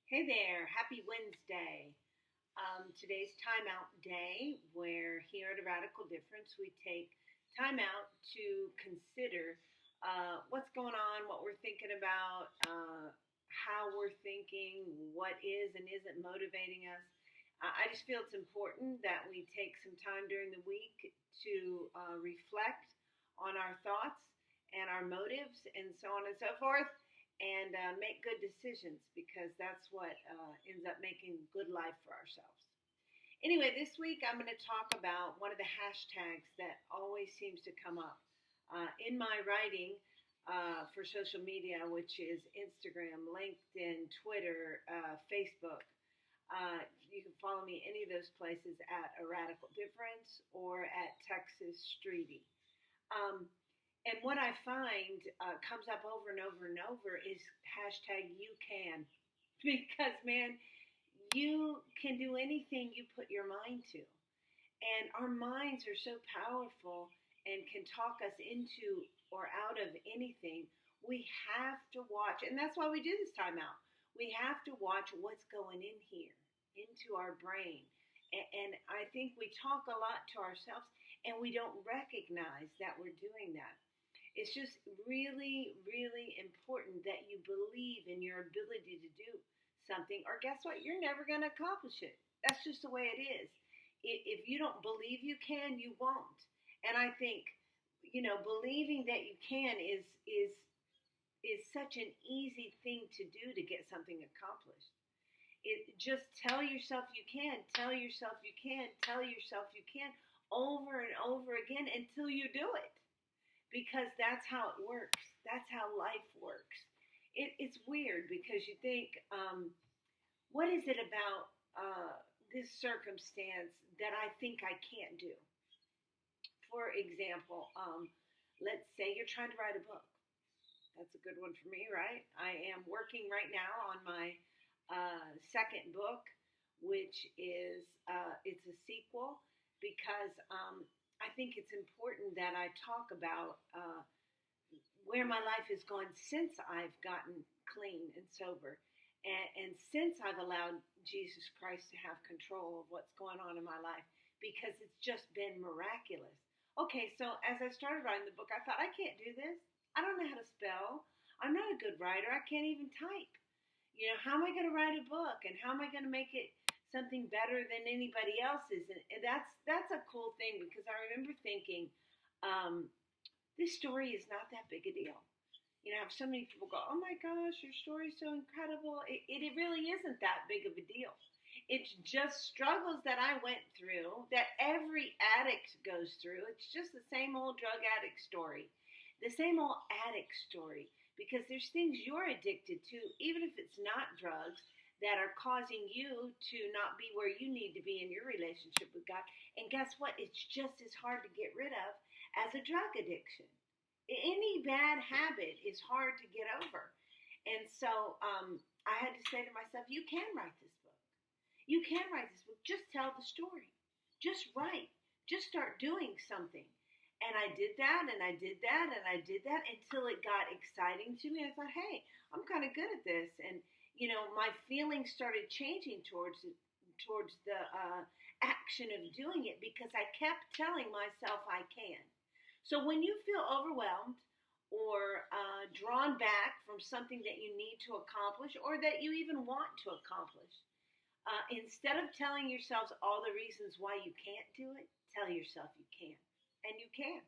Hey there, happy Wednesday. Today's timeout day, where here at A Radical Difference we take time out to consider what's going on, what we're thinking about, how we're thinking, what is and isn't motivating us. I just feel it's important that we take some time during the week to reflect on our thoughts and our motives and so on and so forth, and make good decisions, because that's what ends up making good life for ourselves. Anyway, this week I'm going to talk about one of the hashtags that always seems to come up in my writing for social media, which is Instagram, LinkedIn, Twitter, Facebook. You can follow me any of those places at A Radical Difference or at Texas Streety. Um, and what I find comes up over and over and over is hashtag you can. Because, man, you can do anything you put your mind to. And our minds are so powerful and can talk us into or out of anything. We have to watch, and that's why we do this timeout. We have to watch what's going in here, into our brain. And I think we talk a lot to ourselves, and we don't recognize that we're doing that. It's just really, really important that you believe in your ability to do something, or guess what? You're never going to accomplish it. That's just the way it is. If you don't believe you can, you won't. And I think, believing that you can is such an easy thing to do to get something accomplished. Just tell yourself you can, tell yourself you can, tell yourself you can over and over again until you do it, because that's how it works. That's how life works. It's weird because you think, what is it about this circumstance that I think I can't do? For example, let's say you're trying to write a book. That's a good one for me, right? I am working right now on my second book, which is it's a sequel, because I think it's important that I talk about where my life has gone since I've gotten clean and sober, and since I've allowed Jesus Christ to have control of what's going on in my life, because it's just been miraculous. Okay, so as I started writing the book, I thought, I can't do this. I don't know how to spell. I'm not a good writer. I can't even type. How am I going to write a book, and how am I going to make it something better than anybody else's? And that's a cool thing, because I remember thinking, this story is not that big a deal. So many people go, oh my gosh, your story is so incredible. It really isn't that big of a deal. It's just struggles that I went through, that every addict goes through. It's just the same old drug addict story, the same old addict story, because there's things you're addicted to, even if it's not drugs, that are causing you to not be where you need to be in your relationship with God. And guess what? It's just as hard to get rid of as a drug addiction. Any bad habit is hard to get over. And so I had to say to myself, you can write this book. You can write this book. Just tell the story. Just write. Just start doing something. And I did that, and I did that, and I did that until it got exciting to me. I thought, hey, I'm kind of good at this. And, my feelings started changing towards the action of doing it, because I kept telling myself I can. So when you feel overwhelmed or drawn back from something that you need to accomplish, or that you even want to accomplish, instead of telling yourselves all the reasons why you can't do it, tell yourself you can. And you can.